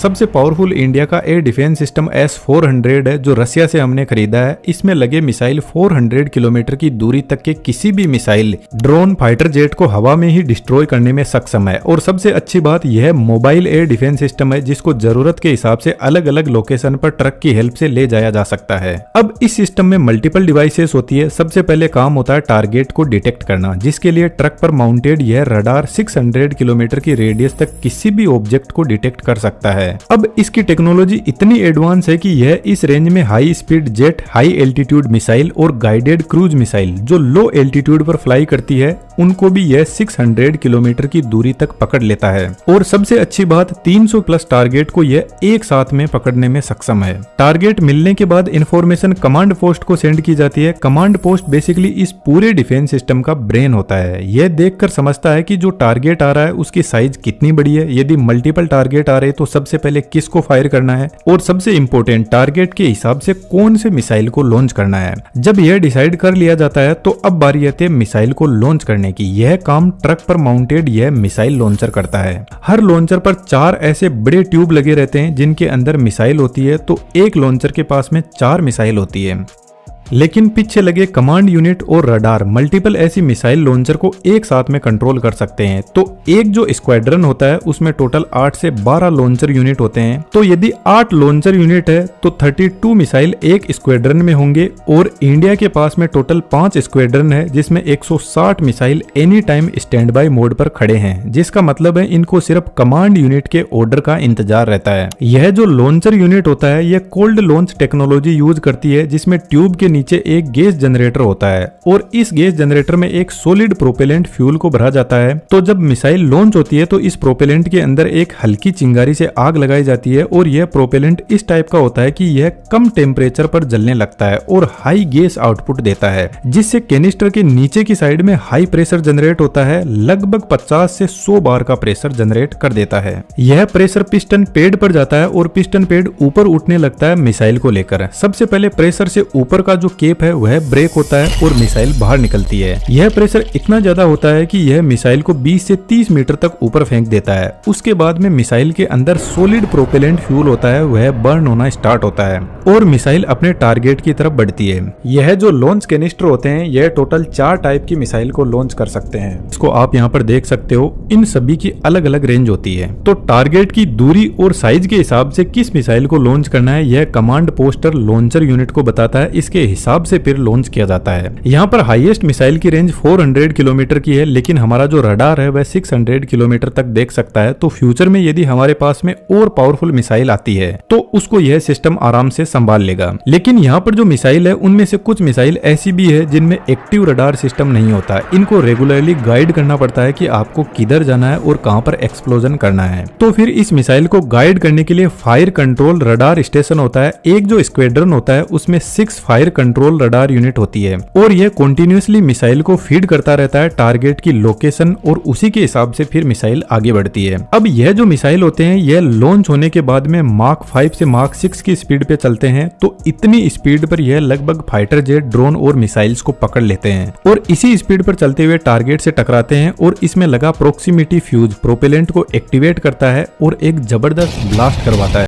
सबसे powerful India का air defence system S-400 है जो रसिया से हमने खरीदा है। इसमें लगे मिसाइल 400 किलोमीटर की दूरी तक के किसी भी मिसाइल, ड्रोन, फाइटर जेट को हवा में ही डिस्ट्रॉय करने में सक्षम है। और सबसे अच्छी बात यह मोबाइल एयर डिफेंस सिस्टम है जिसको जरूरत के हिसाब से अलग अलग लोकेशन पर ट्रक की हेल्प से ले जाया जा सकता है। अब इस सिस्टम में मल्टीपल डिवाइसेस होती है। सबसे पहले काम होता है टारगेट को डिटेक्ट करना, जिसके लिए ट्रक पर माउंटेड यह रडार 600 किलोमीटर की रेडियस तक किसी भी ऑब्जेक्ट को डिटेक्ट कर सकता है। अब इसकी टेक्नोलॉजी इतनी एडवांस है कि यह इस रेंज में high speed jet, high altitude missile और गाइडेड क्रूज मिसाइल जो लो एल्टीट्यूड पर फ्लाई करती है उनको भी यह 600 किलोमीटर की दूरी तक पकड़ लेता है। और सबसे अच्छी बात 300 प्लस टारगेट को यह एक साथ में पकड़ने में सक्षम है। टारगेट मिलने के बाद इंफॉर्मेशन कमांड पोस्ट को सेंड की जाती है। कमांड पोस्ट बेसिकली इस पूरे डिफेंस सिस्टम का ब्रेन होता है। यह देखकर समझता है कि जो टारगेट आ रहा है उसकी साइज कितनी बड़ी है, यदि मल्टीपल टारगेट आ रहे तो सबसे पहले किसको फायर करना है, और सबसे इंपॉर्टेंट टारगेट के हिसाब से कौन से मिसाइल को लॉन्च करना है। जब यह डिसाइड कर लिया जाता है तो अब बारी आती है मिसाइल को लॉन्च करने की। यह काम ट्रक पर माउंटेड यह मिसाइल लॉन्चर करता है। हर लॉन्चर पर 4 ऐसे बड़े ट्यूब लगे रहते हैं जिनके अंदर मिसाइल होती है, तो एक लॉन्चर के पास में 4 मिसाइल होती है। लेकिन पीछे लगे कमांड यूनिट और रडार मल्टीपल ऐसी मिसाइल लॉन्चर को एक साथ में कंट्रोल कर सकते हैं। तो एक जो स्क्वाड्रन होता है उसमें टोटल 8 से 12 लॉन्चर यूनिट होते हैं। तो यदि 8 लॉन्चर यूनिट है तो 32 मिसाइल एक स्क्वाड्रन में होंगे। और इंडिया के पास में टोटल 5 स्क्वाड्रन है जिसमें 160 missile any time stand by mode पर खड़े हैं, जिसका मतलब है इनको सिर्फ कमांड यूनिट के ऑर्डर का इंतजार रहता है। यह जो लॉन्चर यूनिट होता है यह कोल्ड लॉन्च टेक्नोलॉजी यूज करती है, जिसमें ट्यूब के नीचे एक गैस जनरेटर होता है और इस गैस जनरेटर में एक सॉलिड प्रोपेलेंट फ्यूल को भरा जाता है। तो जब मिसाइल लॉन्च होती है तो इस प्रोपेलेंट के अंदर एक हल्की चिंगारी से आग लगाई जाती है और यह प्रोपेलेंट इस टाइप का होता है कि यह कम टेम्परेचर पर जलने लगता है और हाई गैस आउटपुट देता है, जिससे कैनिस्टर के नीचे की साइड में हाई प्रेशर जनरेट होता है। लगभग 50 से 100 बार का प्रेशर जनरेट कर देता है। यह प्रेशर पिस्टन पेड पर जाता है और पिस्टन पेड ऊपर उठने लगता है मिसाइल को लेकर। सबसे पहले प्रेशर से ऊपर का जो केप है वह ब्रेक होता है और मिसाइल बाहर निकलती है। यह प्रेशर इतना ज्यादा होता है कि यह मिसाइल को 20 से 30 मीटर तक ऊपर फेंक देता है। उसके बाद में मिसाइल के अंदर सॉलिड प्रोपेलेंट फ्यूल होता है, वह बर्न होना स्टार्ट होता है और मिसाइल अपने टारगेट की तरफ बढ़ती है। यह जो लॉन्च कैनिस्टर होते हैं यह टोटल 4 टाइप की मिसाइल को लॉन्च कर सकते हैं। इसको आप यहाँ पर देख सकते हो। इन सभी की अलग अलग रेंज होती है। तो टारगेट की दूरी और साइज के हिसाब से किस मिसाइल को लॉन्च करना है यह कमांड पोस्टर लॉन्चर यूनिट को बताता है। इसके हिसाब से फिर लॉन्च किया जाता है। यहाँ पर हाईएस्ट मिसाइल की रेंज 400 किलोमीटर की है, लेकिन हमारा जो रडार है वह 600 किलोमीटर तक देख सकता है। तो फ्यूचर में यदि हमारे पास में और पावरफुल मिसाइल आती है तो उसको यह सिस्टम आराम से संभाल लेगा। लेकिन यहाँ पर जो मिसाइल है उनमें से कुछ मिसाइल ऐसी भी है जिनमें एक्टिव रडार सिस्टम नहीं होता। इनको रेगुलरली गाइड करना पड़ता है कि आपको किधर जाना है और कहां पर एक्सप्लोजन करना है। तो फिर इस मिसाइल को गाइड करने के लिए फायर कंट्रोल रडार स्टेशन होता है। एक जो स्क्वाड्रन होता है उसमें 6 फायर कंट्रोल रडार यूनिट होती है और यह कंटिन्यूअसली मिसाइल को फीड करता रहता है टारगेट की लोकेशन और उसी के हिसाब से फिर मिसाइल आगे बढ़ती है। अब यह जो मिसाइल होते हैं यह लॉन्च होने के बाद में मार्क 5 से मार्क 6 की स्पीड पे चलते हैं। तो इतनी स्पीड पर यह लगभग फाइटर जेट, ड्रोन और मिसाइल्स को पकड़ लेते हैं और इसी स्पीड पर चलते हुए टारगेट से टकराते हैं और इसमें लगा प्रोक्सिमिटी फ्यूज प्रोपेलेंट को एक्टिवेट करता है और एक जबरदस्त ब्लास्ट करवाता है।